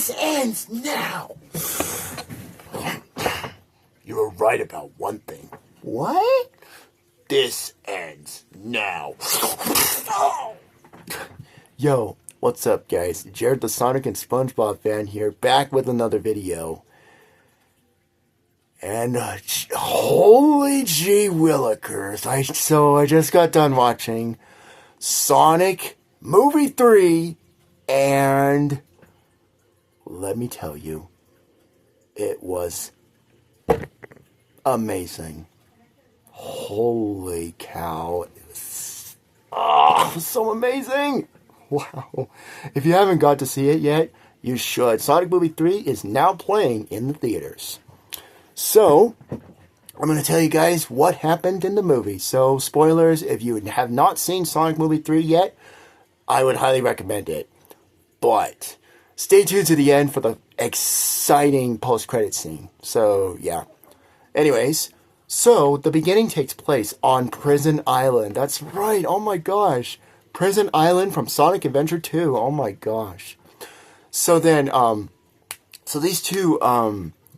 This ends now. You were right about one thing. What? This ends now. Yo, what's up, guys? Jared the Sonic and SpongeBob fan here, back with another video. And holy gee willikers, I just got done watching Sonic Movie 3, and let me tell you, it was amazing. Holy cow. It was so amazing. Wow. If you haven't got to see it yet, you should. Sonic Movie 3 is now playing in the theaters. So, I'm going to tell you guys what happened in the movie. So, spoilers, if you have not seen Sonic Movie 3 yet, I would highly recommend it. But, stay tuned to the end for the exciting post-credit scene. So, yeah. Anyways, so the beginning takes place on Prison Island. That's right, oh my gosh. Prison Island from Sonic Adventure 2. Oh my gosh. So then, so these two,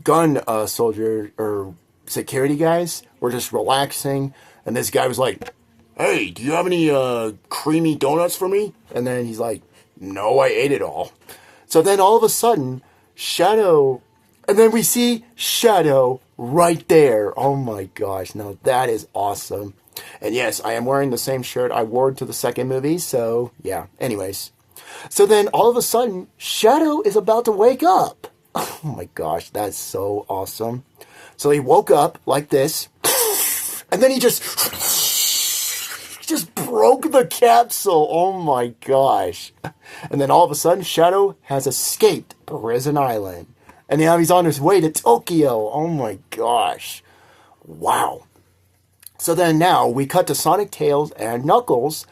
gun soldier or security guys were just relaxing, and this guy was like, "Hey, do you have any creamy donuts for me?" And then he's like, "No, I ate it all." So then all of a sudden, Shadow, and then we see Shadow right there. Oh my gosh, now that is awesome. And yes, I am wearing the same shirt I wore to the second movie, so yeah. Anyways, so then all of a sudden, Shadow is about to wake up. Oh my gosh, that's so awesome. So he woke up like this, and then he just broke the capsule. Oh my gosh. And then all of a sudden, Shadow has escaped Prison Island. And now he's on his way to Tokyo. Oh my gosh. Wow. So then now we cut to Sonic, Tails, and Knuckles,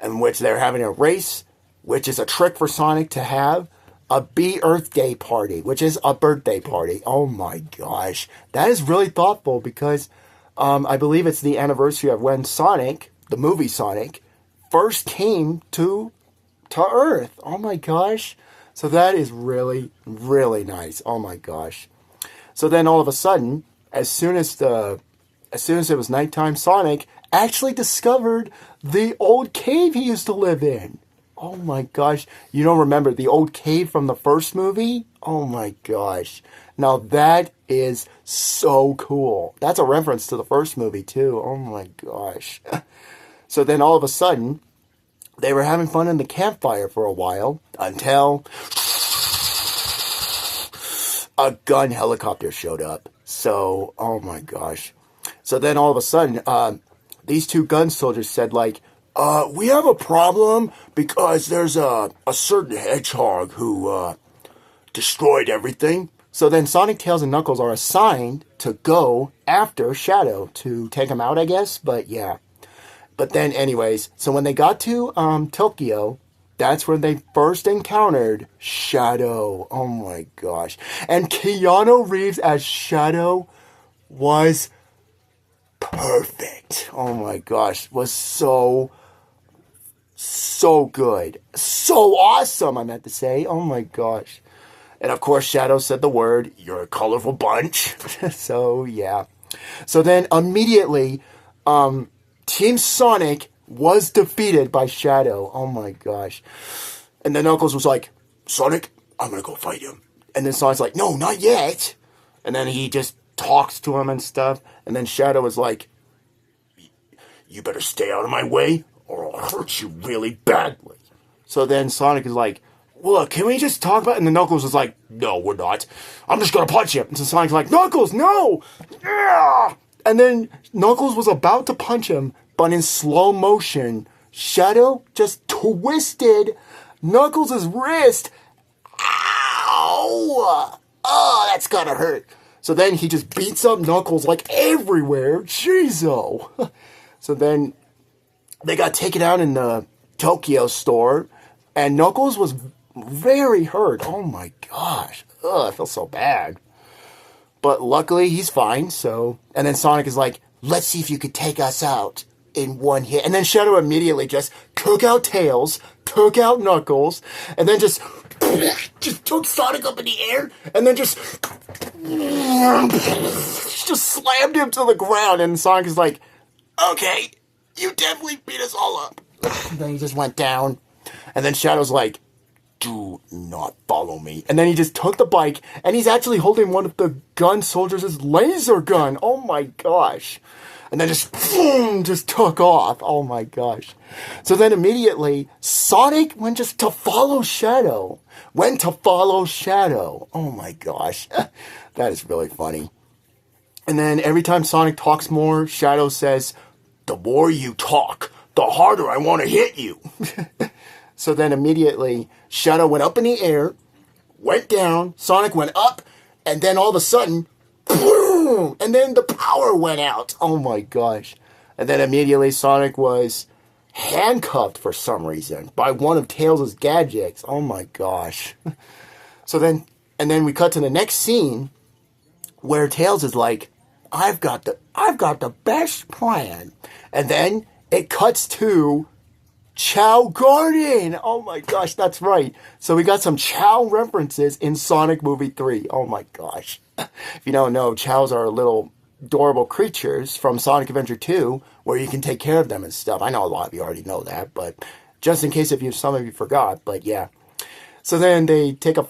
in which they're having a race, which is a trick for Sonic to have a Earth Day party, which is a birthday party. Oh my gosh. That is really thoughtful because I believe it's the anniversary of when Sonic, the movie Sonic, first came to Earth. Oh my gosh. So that is really, really nice. Oh my gosh. So then all of a sudden, as soon as it was nighttime, Sonic actually discovered the old cave he used to live in. Oh my gosh. You don't remember the old cave from the first movie? Oh my gosh. Now that is so cool. That's a reference to the first movie too. Oh my gosh. So then all of a sudden, they were having fun in the campfire for a while until a gun helicopter showed up. So, oh my gosh. So then all of a sudden, these two gun soldiers said like, we have a problem because there's a certain hedgehog who destroyed everything. So then Sonic, Tails, and Knuckles are assigned to go after Shadow to take him out, I guess. But yeah. But then anyways, so when they got to Tokyo, that's when they first encountered Shadow. Oh my gosh. And Keanu Reeves as Shadow was perfect. Oh my gosh. Was so good. So awesome, I meant to say. Oh my gosh. And of course, Shadow said the word, "You're a colorful bunch." So, yeah. So then immediately, Team Sonic was defeated by Shadow. Oh my gosh. And then Knuckles was like, "Sonic, I'm gonna go fight him." And then Sonic's like, "No, not yet." And then he just talks to him and stuff. And then Shadow was like, "You better stay out of my way or I'll hurt you really badly." So then Sonic is like, "Look, can we just talk about it?" And then Knuckles was like, "No, we're not. I'm just gonna punch him." And so Sonic's like, "Knuckles, no!" Yeah! And then Knuckles was about to punch him, but in slow motion, Shadow just twisted Knuckles' wrist. Ow! Oh, that's gotta hurt. So then he just beats up Knuckles like everywhere. Jeez-o. So then they got taken out in the Tokyo store, and Knuckles was very hurt. Oh my gosh. Ugh, I feel so bad. But luckily, he's fine, so... And then Sonic is like, "Let's see if you could take us out in one hit." And then Shadow immediately just took out Tails, took out Knuckles, and then just just took Sonic up in the air and then just slammed him to the ground. And Sonic is like, okay, you definitely beat us all up. And then he just went down. And then Shadow's like, do not follow me. And then he just took the bike, and he's actually holding one of the gun soldiers' laser gun. Oh my gosh. And then just took off. Oh my gosh. So then immediately, Sonic went just to follow Shadow. Oh my gosh. That is really funny. And then every time Sonic talks more, Shadow says, the more you talk, the harder I want to hit you. So then immediately, Shadow went up in the air, went down, Sonic went up, and then all of a sudden, boom! And then the power went out. Oh my gosh. And then immediately Sonic was handcuffed for some reason by one of Tails' gadgets. Oh my gosh. So then, and then we cut to the next scene where Tails is like, I've got the best plan. And then it cuts to Chow Garden! Oh my gosh, that's right. So we got some Chow references in Sonic Movie 3. Oh my gosh. If you don't know, Chows are little adorable creatures from Sonic Adventure 2 where you can take care of them and stuff. I know a lot of you already know that, but just in case some of you forgot, but yeah. So then they take a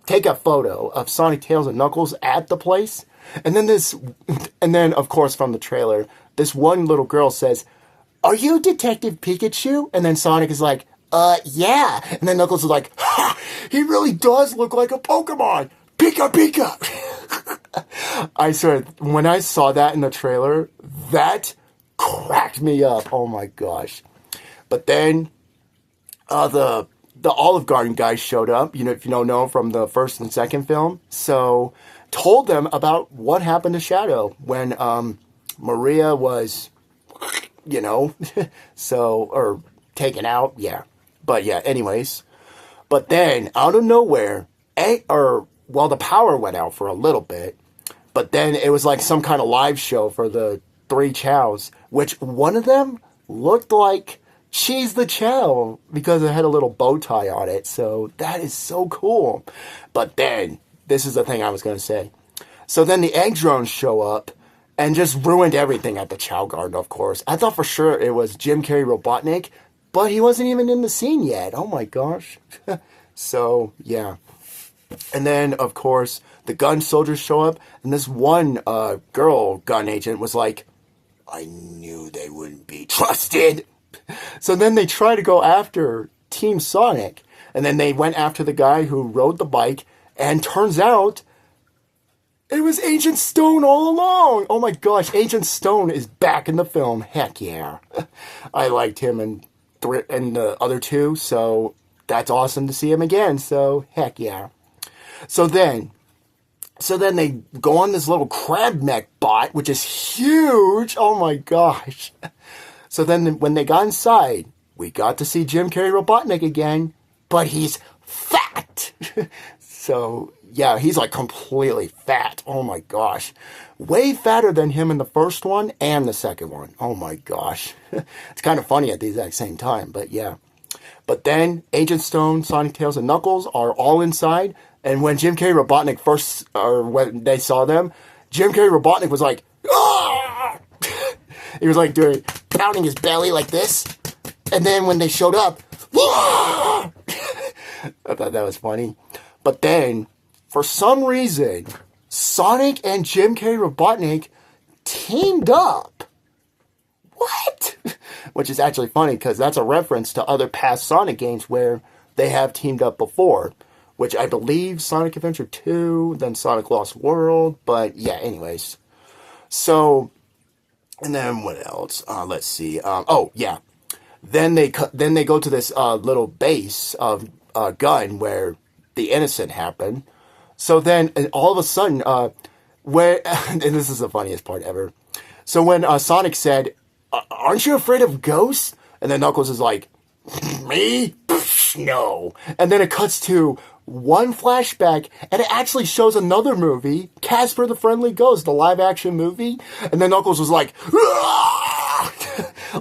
take a photo of Sonic, Tails, and Knuckles at the place. And then of course from the trailer, this one little girl says, are you Detective Pikachu? And then Sonic is like, yeah. And then Knuckles is like, ha! He really does look like a Pokemon. Pika Pika. I swear, when I saw that in the trailer, that cracked me up. Oh my gosh. But then, the Olive Garden guys showed up, you know, if you don't know, from the first and second film. So, told them about what happened to Shadow when, Maria was, you know, or taken out, yeah. But yeah, anyways. But then, out of nowhere, the power went out for a little bit, but then it was like some kind of live show for the 3 Chows, which one of them looked like She's the Chow, because it had a little bow tie on it, so that is so cool. But then, this is the thing I was going to say. So then the egg drones show up, and just ruined everything at the Chow Garden, of course. I thought for sure it was Jim Carrey Robotnik, but he wasn't even in the scene yet. Oh my gosh. So, yeah. And then, of course, the gun soldiers show up, and this one girl gun agent was like, I knew they wouldn't be trusted. So then they try to go after Team Sonic, and then they went after the guy who rode the bike, and turns out it was Agent Stone all along. Oh my gosh, Agent Stone is back in the film. Heck yeah. I liked him in the other 2, so that's awesome to see him again. So, heck yeah. So then they go on this little crab mech bot, which is huge. Oh my gosh. So then when they got inside, we got to see Jim Carrey Robotnik again, but he's fat. So, yeah, he's like completely fat. Oh my gosh. Way fatter than him in the first one and the second one. Oh my gosh. It's kind of funny at the exact same time, but yeah. But then Agent Stone, Sonic, Tails, and Knuckles are all inside. And when Jim Carrey Robotnik when they saw them, Jim Carrey Robotnik was like, ah! He was like pounding his belly like this. And then when they showed up, ah! I thought that was funny. But then, for some reason, Sonic and Jim Carrey Robotnik teamed up. What? Which is actually funny, because that's a reference to other past Sonic games where they have teamed up before. Which I believe Sonic Adventure 2, then Sonic Lost World. But yeah, anyways. So, and then what else? Let's see. Oh, yeah. Then they go to this little base of gun where the innocent happened. So then, and all of a sudden, and this is the funniest part ever. So when Sonic said, aren't you afraid of ghosts? And then Knuckles is like, me? No. And then it cuts to one flashback, and it actually shows another movie, Casper the Friendly Ghost, the live-action movie. And then Knuckles was like,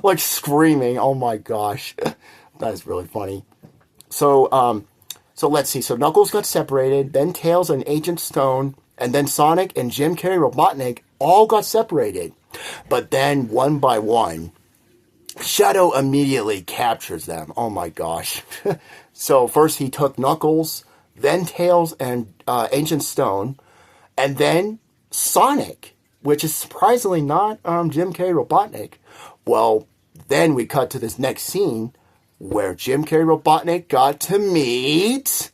like screaming. Oh my gosh. That is really funny. So let's see. So Knuckles got separated, then Tails and Agent Stone, and then Sonic and Jim Carrey Robotnik all got separated. But then, one by one, Shadow immediately captures them. Oh my gosh. So first he took Knuckles, then Tails and Agent Stone, and then Sonic, which is surprisingly not Jim Carrey Robotnik. Well, then we cut to this next scene where Jim Carrey Robotnik got to meet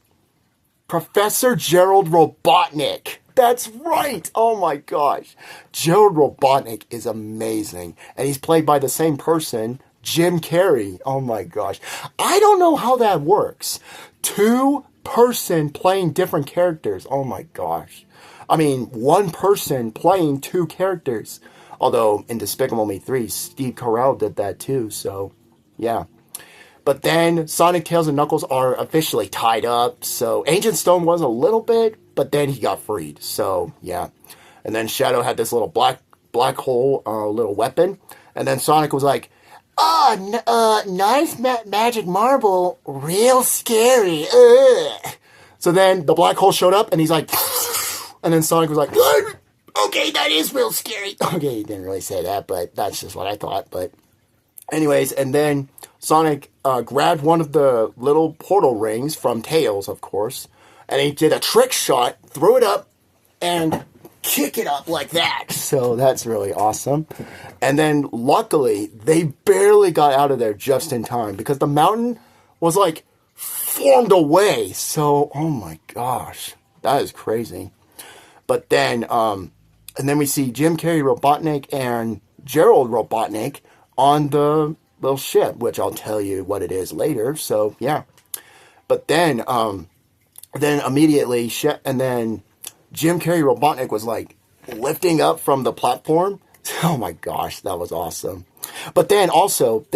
Professor Gerald Robotnik. That's right! Oh my gosh. Gerald Robotnik is amazing. And he's played by the same person, Jim Carrey. Oh my gosh. I don't know how that works. Two-person playing different characters. Oh my gosh. I mean, one person playing two characters. Although in Despicable Me 3, Steve Carell did that too, so yeah. But then Sonic, Tails, and Knuckles are officially tied up. So Agent Stone was a little bit, but then he got freed. So yeah. And then Shadow had this little black hole little weapon. And then Sonic was like, nice magic marble. Real scary. Ugh. So then the black hole showed up and he's like, and then Sonic was like, okay, that is real scary. Okay, he didn't really say that, but that's just what I thought. But anyways, and then Sonic grabbed one of the little portal rings from Tails, of course, and he did a trick shot, threw it up, and kick it up like that. So that's really awesome. And then, luckily, they barely got out of there just in time, because the mountain was, like, formed away. So, oh my gosh, that is crazy. But then, and then we see Jim Carrey Robotnik and Gerald Robotnik on the little ship, which I'll tell you what it is later. So yeah, but then immediately, and then Jim Carrey Robotnik was like lifting up from the platform. Oh my gosh, that was awesome. But then also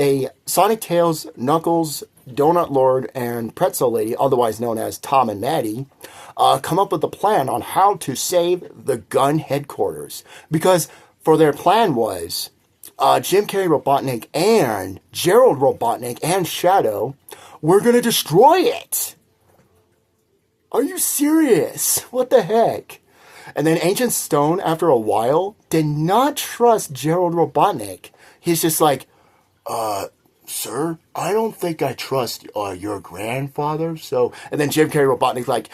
Sonic, Tails, Knuckles, Donut Lord, and Pretzel Lady, otherwise known as Tom and Maddie, come up with a plan on how to save the gun headquarters, because for their plan was Jim Carrey Robotnik and Gerald Robotnik and Shadow were going to destroy it. Are you serious? What the heck? And then Agent Stone, after a while, did not trust Gerald Robotnik. He's just like, sir, I don't think I trust your grandfather. So, and then Jim Carrey Robotnik's like,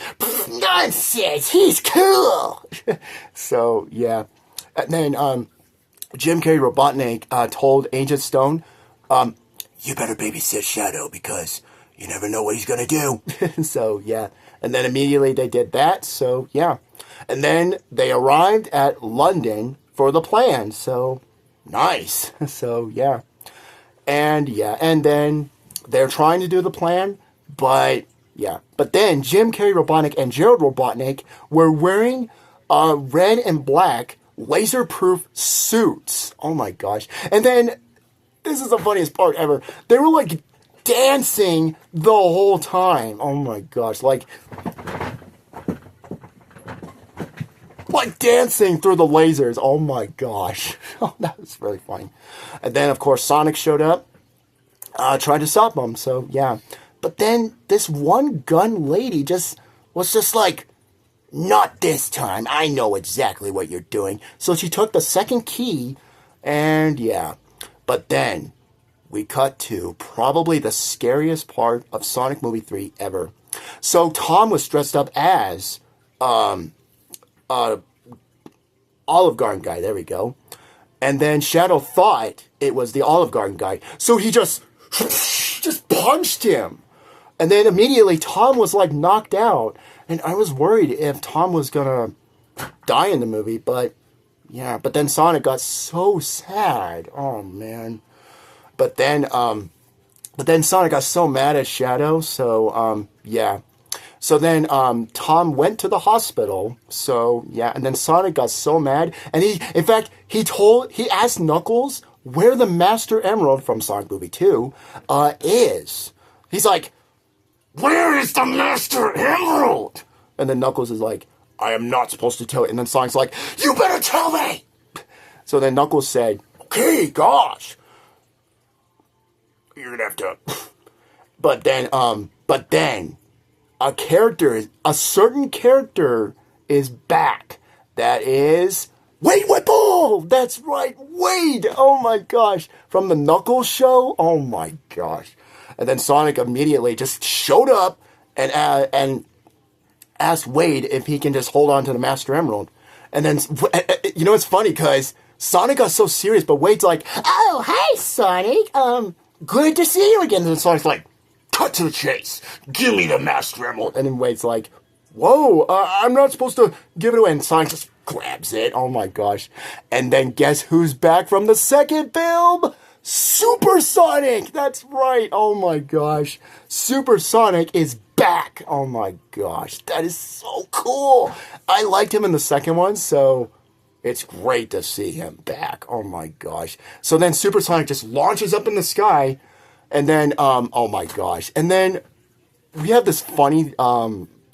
nonsense, he's cool. So, yeah. And then, Jim Carrey Robotnik told Agent Stone, you better babysit Shadow because you never know what he's going to do. So, yeah. And then immediately they did that. So, yeah. And then they arrived at London for the plan. So, nice. So, yeah. And, yeah. And then they're trying to do the plan. But, yeah. But then Jim Carrey Robotnik and Gerald Robotnik were wearing red and black laser-proof suits. Oh my gosh. And then, this is the funniest part ever. They were like dancing the whole time. Oh my gosh. Like dancing through the lasers. Oh my gosh. Oh, that was really funny. And then, of course, Sonic showed up, tried to stop them. So, yeah. But then, this one gun lady was just like, not this time. I know exactly what you're doing. So she took the second key, and yeah. But then, we cut to probably the scariest part of Sonic Movie 3 ever. So Tom was dressed up as Olive Garden guy. There we go. And then Shadow thought it was the Olive Garden guy. So he just punched him. And then immediately Tom was like knocked out. And I was worried if Tom was going to die in the movie. But yeah, but then Sonic got so sad. Oh man. But then Sonic got so mad at Shadow. So yeah. So then Tom went to the hospital. So yeah, and then Sonic got so mad. And he asked Knuckles where the Master Emerald from Sonic Movie 2 is. He's like, where is the Master Emerald? And then Knuckles is like, I am not supposed to tell you. And then Sonic's like, you better tell me. So then Knuckles said, okay, gosh. You're going to have to. But then But then a certain character is back. That is Wade Whipple! That's right, Wade! Oh my gosh. From the Knuckles show? Oh my gosh. And then Sonic immediately just showed up and asked Wade if he can just hold on to the Master Emerald. And then, it's funny because Sonic got so serious, but Wade's like, oh, hi, Sonic. Good to see you again. And then Sonic's like, Cut to the chase. Give me the Master Emerald. and then Wade's like, whoa, I'm not supposed to give it away. And Sonic just grabs it. Oh my gosh. And then guess who's back from the second film? Super Sonic! That's right. Oh my gosh. Super Sonic is back. Oh my gosh. That is so cool. I liked him in the second one, so it's great to see him back. Oh my gosh. So then Super Sonic just launches up in the sky, and then, oh my gosh. And then we have this funny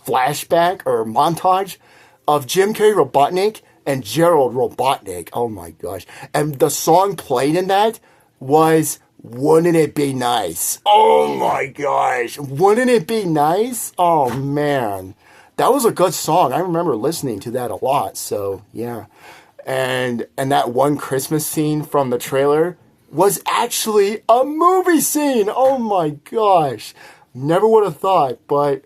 flashback or montage of Jim Carrey Robotnik and Gerald Robotnik. Oh my gosh. And the song played in that was Wouldn't It Be Nice? Oh my gosh. Wouldn't it be nice? Oh man. That was a good song. I remember listening to that a lot. So yeah. And that one Christmas scene from the trailer was actually a movie scene. Oh my gosh. Never would have thought, but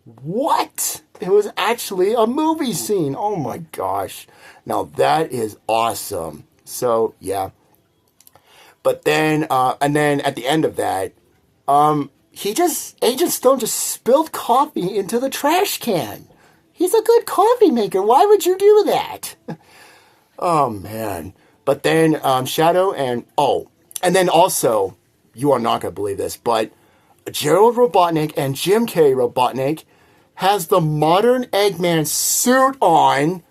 what? It was actually a movie scene. Oh my gosh. Now that is awesome. So yeah. But then, and then at the end of that, Agent Stone just spilled coffee into the trash can. He's a good coffee maker. Why would you do that? Oh, man. But then Shadow and then also, you are not going to believe this, but Gerald Robotnik and Jim Carrey Robotnik has the modern Eggman suit on.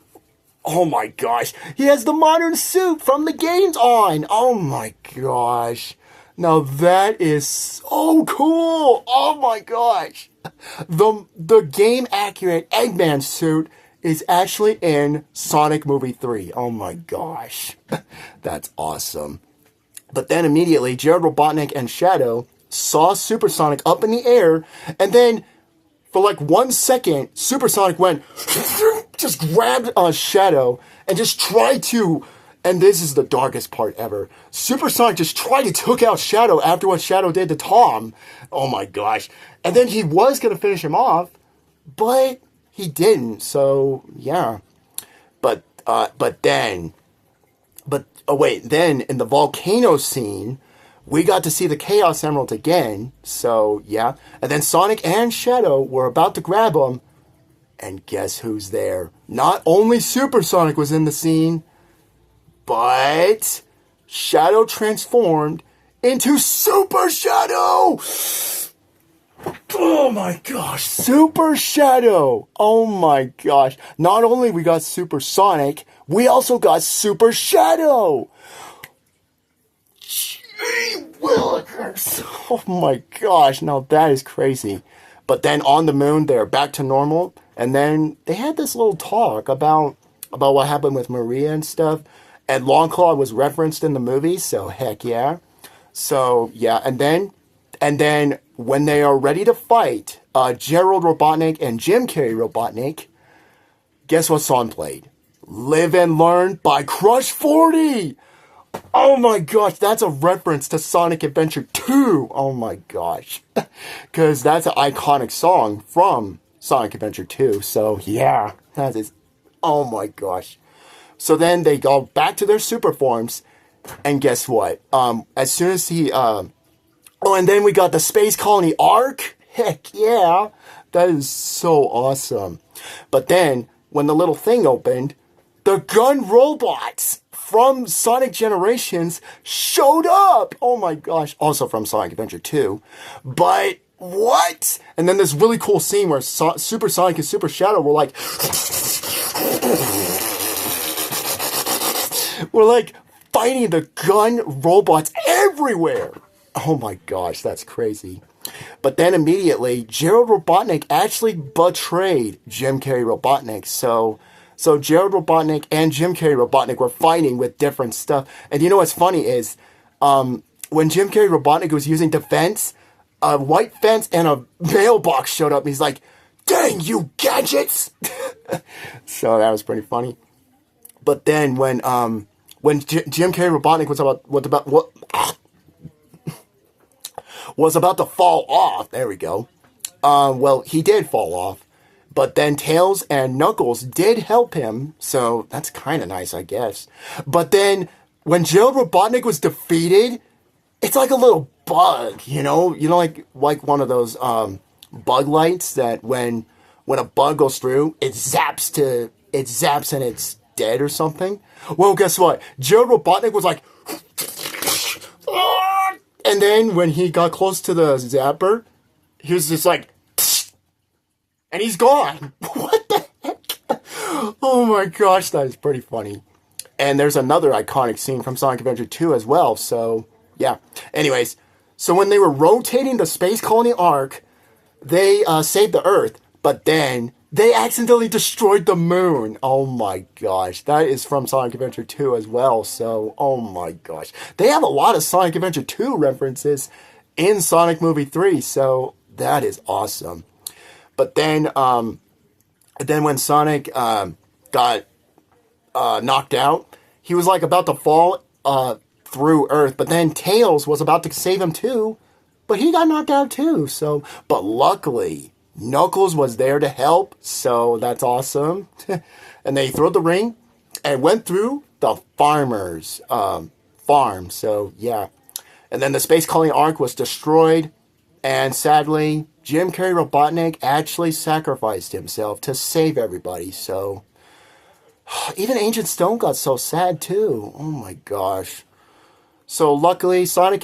Oh my gosh. He has the modern suit from the games on. Oh my gosh. Now that is so cool. Oh my gosh. The game accurate Eggman suit is actually in Sonic Movie 3. Oh my gosh. That's awesome. But then immediately Gerald Robotnik and Shadow saw Super Sonic up in the air, and then for like 1 second, Super Sonic went, just grabbed Shadow and just tried to, and this is the darkest part ever, Super Sonic just tried to took out Shadow after what Shadow did to Tom. Oh my gosh. And then he was going to finish him off, but he didn't, so yeah. Then in the volcano scene, we got to see the Chaos Emerald again, so yeah. And then Sonic and Shadow were about to grab him, and guess who's there? Not only Super Sonic was in the scene, but Shadow transformed into Super Shadow! Oh my gosh, Super Shadow! Oh my gosh. Not only we got Super Sonic, we also got Super Shadow! Willikers. Oh my gosh, now that is crazy. But then on the moon, they're back to normal. And then they had this little talk about what happened with Maria and stuff. And Longclaw was referenced in the movie, so heck yeah. So yeah, and then when they are ready to fight, Gerald Robotnik and Jim Carrey Robotnik, guess what song played? Live and Learn by Crush 40! Oh my gosh, that's a reference to Sonic Adventure 2. Oh my gosh. Because that's an iconic song from Sonic Adventure 2. So yeah, that is, oh my gosh. So then they go back to their super forms. And guess what? As soon as and then we got the Space Colony Arc. Heck yeah. That is so awesome. But then, when the little thing opened, the gun robots from Sonic Generations showed up. Oh my gosh. Also from Sonic Adventure 2. But what? And then this really cool scene where Super Sonic and Super Shadow were like... we're like fighting the gun robots everywhere. Oh my gosh, that's crazy. But then immediately, Gerald Robotnik actually betrayed Jim Carrey Robotnik. So Gerald Robotnik and Jim Carrey Robotnik were fighting with different stuff. And you know what's funny is, when Jim Carrey Robotnik was using defense, a white fence and a mailbox showed up. And he's like, "Dang you gadgets!" So that was pretty funny. But then when Jim Carrey Robotnik was about to fall off, there we go. Well, he did fall off, but then Tails and Knuckles did help him, so that's kind of nice, I guess. But then when Gerald Robotnik was defeated, it's like a little bug, like one of those bug lights that when a bug goes through, it zaps and it's dead or something. Well, guess what? Gerald Robotnik was like, and then when he got close to the zapper, he was just like, and he's gone. What the heck? Oh my gosh, that is pretty funny. And there's another iconic scene from Sonic Adventure 2 as well, so yeah. Anyways, so when they were rotating the Space Colony Ark, they saved the Earth, but then they accidentally destroyed the moon. Oh my gosh, that is from Sonic Adventure 2 as well, so oh my gosh. They have a lot of Sonic Adventure 2 references in Sonic Movie 3, so that is awesome. But then when Sonic got knocked out, he was like about to fall through Earth, but then Tails was about to save him too, but he got knocked out too. So, but luckily Knuckles was there to help, so that's awesome. And they threw the ring and went through the farmer's farm. So yeah, and then the Space Colony Ark was destroyed, and sadly, Jim Carrey Robotnik actually sacrificed himself to save everybody. So even Ancient Stone got so sad too. Oh my gosh. So luckily, Sonic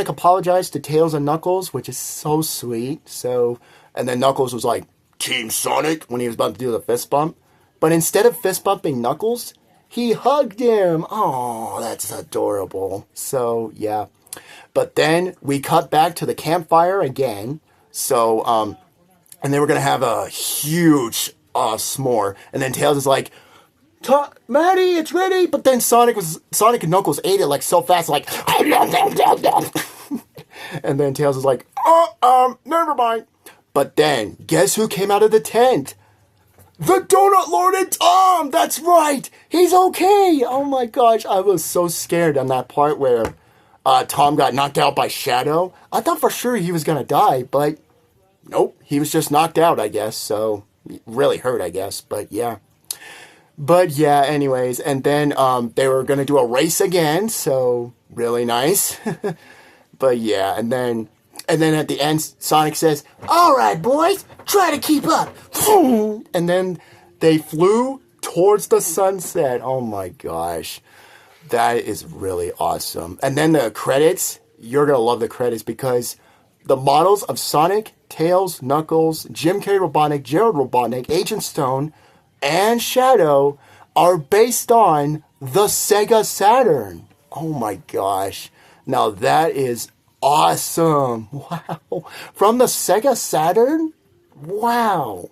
apologized to Tails and Knuckles, which is so sweet. So, and then Knuckles was like, "Team Sonic," when he was about to do the fist bump. But instead of fist bumping Knuckles, he hugged him. Oh, that's adorable. So yeah. But then we cut back to the campfire again. So, and they were gonna have a huge s'more. And then Tails is like, "Maddie, it's ready." But then Sonic and Knuckles ate it like so fast, like, and then Tails is like, never mind. But then, guess who came out of the tent? The Donut Lord and Tom! That's right! He's okay! Oh my gosh, I was so scared on that part where Tom got knocked out by Shadow. I thought for sure he was gonna die, but nope, he was just knocked out, I guess. So, really hurt, I guess, but yeah. But yeah, anyways, and then they were gonna do a race again, so really nice. But yeah, and then at the end, Sonic says, "All right, boys, try to keep up." And then they flew towards the sunset. Oh my gosh, that is really awesome. And then the credits, you're gonna love the credits because the models of Sonic, Tails, Knuckles, Jim Carrey Robotnik, Gerald Robotnik, Agent Stone, and Shadow are based on the Sega Saturn. Oh my gosh. Now that is awesome. Wow. From the Sega Saturn? Wow.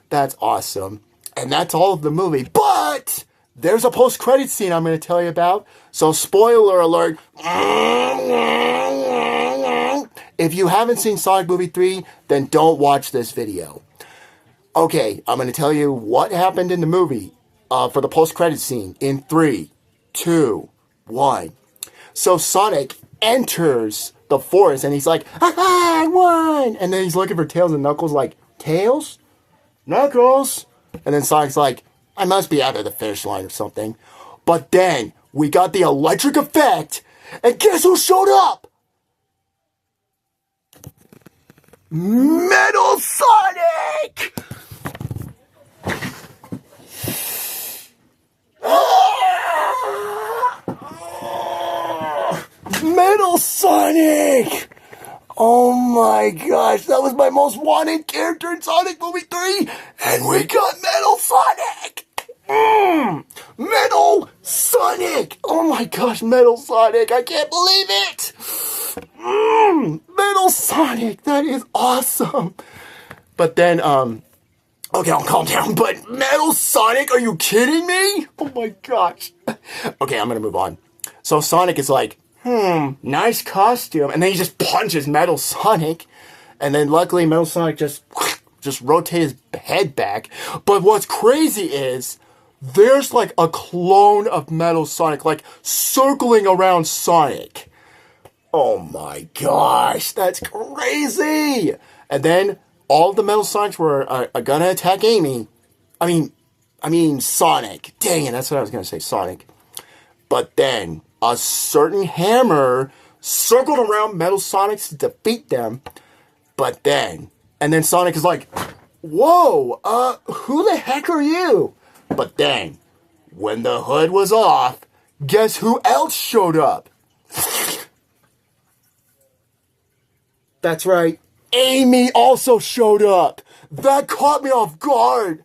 That's awesome. And that's all of the movie. But there's a post-credit scene I'm going to tell you about. So spoiler alert. If you haven't seen Sonic Movie 3, then don't watch this video. Okay, I'm going to tell you what happened in the movie for the post-credit scene in 3, 2, 1. So Sonic enters the forest and he's like, "I won!" And then he's looking for Tails and Knuckles like, "Tails? Knuckles?" And then Sonic's like, "I must be out of the finish line or something." But then we got the electric effect, and guess who showed up? Metal Sonic! Metal Sonic! Oh my gosh, that was my most wanted character in Sonic Movie 3, and we got Metal Sonic! Metal Sonic! Oh my gosh, Metal Sonic, I can't believe it! Metal Sonic, that is awesome! But then, okay, I'll calm down, but Metal Sonic, are you kidding me? Oh my gosh. Okay, I'm gonna move on. So Sonic is like, nice costume. And then he just punches Metal Sonic. And then luckily Metal Sonic just rotates his head back. But what's crazy is there's like a clone of Metal Sonic, like circling around Sonic. Oh my gosh, that's crazy! And then all the Metal Sonics were gonna attack Amy. I mean Sonic. Dang it, that's what I was gonna say, Sonic. But then a certain hammer circled around Metal Sonics to defeat them. But then, and then Sonic is like, whoa, who the heck are you? But then, when the hood was off, guess who else showed up? That's right, Amy also showed up. That caught me off guard.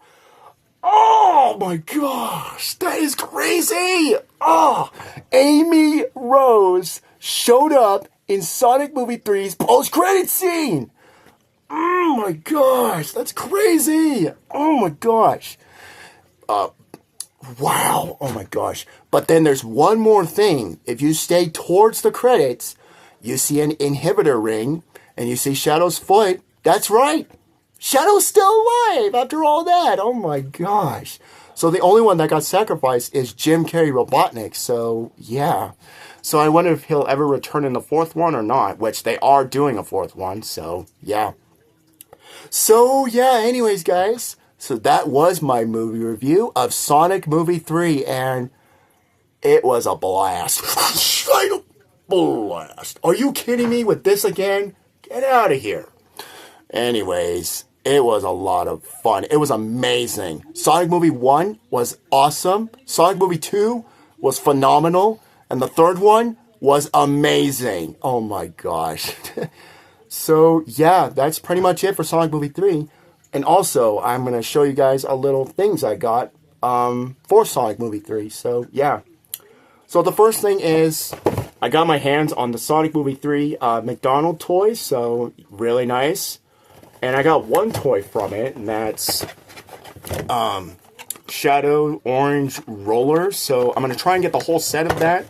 Oh my gosh, that is crazy. Oh, Amy Rose showed up in Sonic Movie 3's post-credit scene. Oh my gosh, that's crazy. Oh my gosh. Wow, oh my gosh. But then there's one more thing. If you stay towards the credits, you see an inhibitor ring, and you see Shadow's foot. That's right. Shadow's still alive after all that. Oh my gosh. So the only one that got sacrificed is Jim Carrey Robotnik. So, yeah. So I wonder if he'll ever return in the fourth one or not, which they are doing a fourth one. So, yeah. So, yeah, anyways, guys. So that was my movie review of Sonic Movie 3, and it was a blast. Blast. Are you kidding me with this again? Get out of here. Anyways, it was a lot of fun. It was amazing. Sonic Movie 1 was awesome. Sonic Movie 2 was phenomenal. And the third one was amazing. Oh my gosh. So, yeah, that's pretty much it for Sonic Movie 3. And also, I'm going to show you guys a little things I got for Sonic Movie 3. So, yeah. So, the first thing is I got my hands on the Sonic Movie 3 McDonald toy. So, really nice. And I got one toy from it, and that's Shadow Orange Roller. So, I'm going to try and get the whole set of that.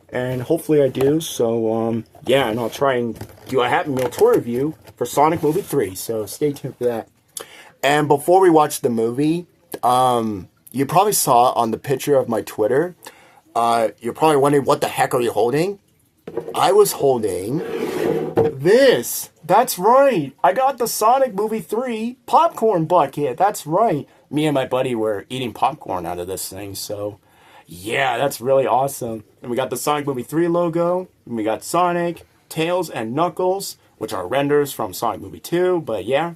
And hopefully I do. So, yeah, and I'll try and do a Happy Meal tour review for Sonic Movie 3. So, stay tuned for that. And before we watch the movie, you probably saw on the picture of my Twitter, you're probably wondering, what the heck are you holding? I was holding this. That's right. I got the Sonic Movie 3 popcorn bucket. That's right. Me and my buddy were eating popcorn out of this thing. So, yeah, that's really awesome. And we got the Sonic Movie 3 logo. And we got Sonic, Tails, and Knuckles, which are renders from Sonic Movie 2. But, yeah.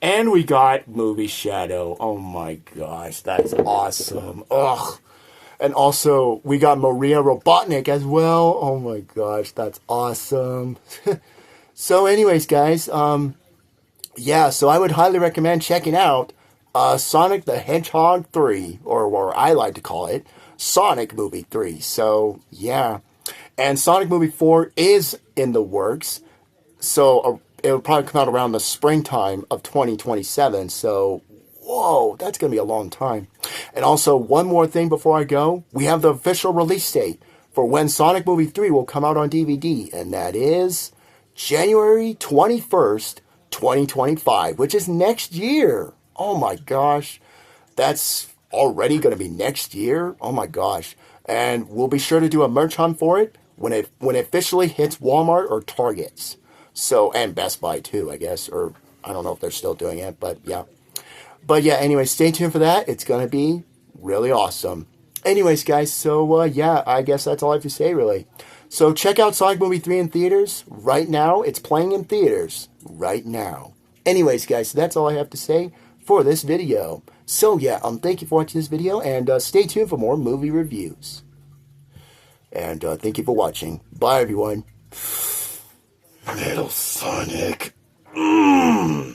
And we got Movie Shadow. Oh my gosh, that's awesome. Ugh. And also, we got Maria Robotnik as well. Oh my gosh, that's awesome. So anyways, guys, yeah, so I would highly recommend checking out Sonic the Hedgehog 3, or what I like to call it, Sonic Movie 3. So, yeah. And Sonic Movie 4 is in the works. So, it'll probably come out around the springtime of 2027. So, whoa, that's going to be a long time. And also, one more thing before I go. We have the official release date for when Sonic Movie 3 will come out on DVD. And that is January 21st, 2025, which is next year. Oh my gosh. That's already going to be next year. Oh my gosh. And we'll be sure to do a merch hunt for it when it officially hits Walmart or Targets. So, and Best Buy too, I guess, or I don't know if they're still doing it, but yeah. But yeah, anyway, stay tuned for that. It's going to be really awesome. Anyways, guys, so yeah, I guess that's all I have to say, really. So check out Sonic Movie 3 in theaters right now. It's playing in theaters right now. Anyways, guys, so that's all I have to say for this video. So yeah, thank you for watching this video, and stay tuned for more movie reviews. And thank you for watching. Bye, everyone. Metal Sonic. Mmm.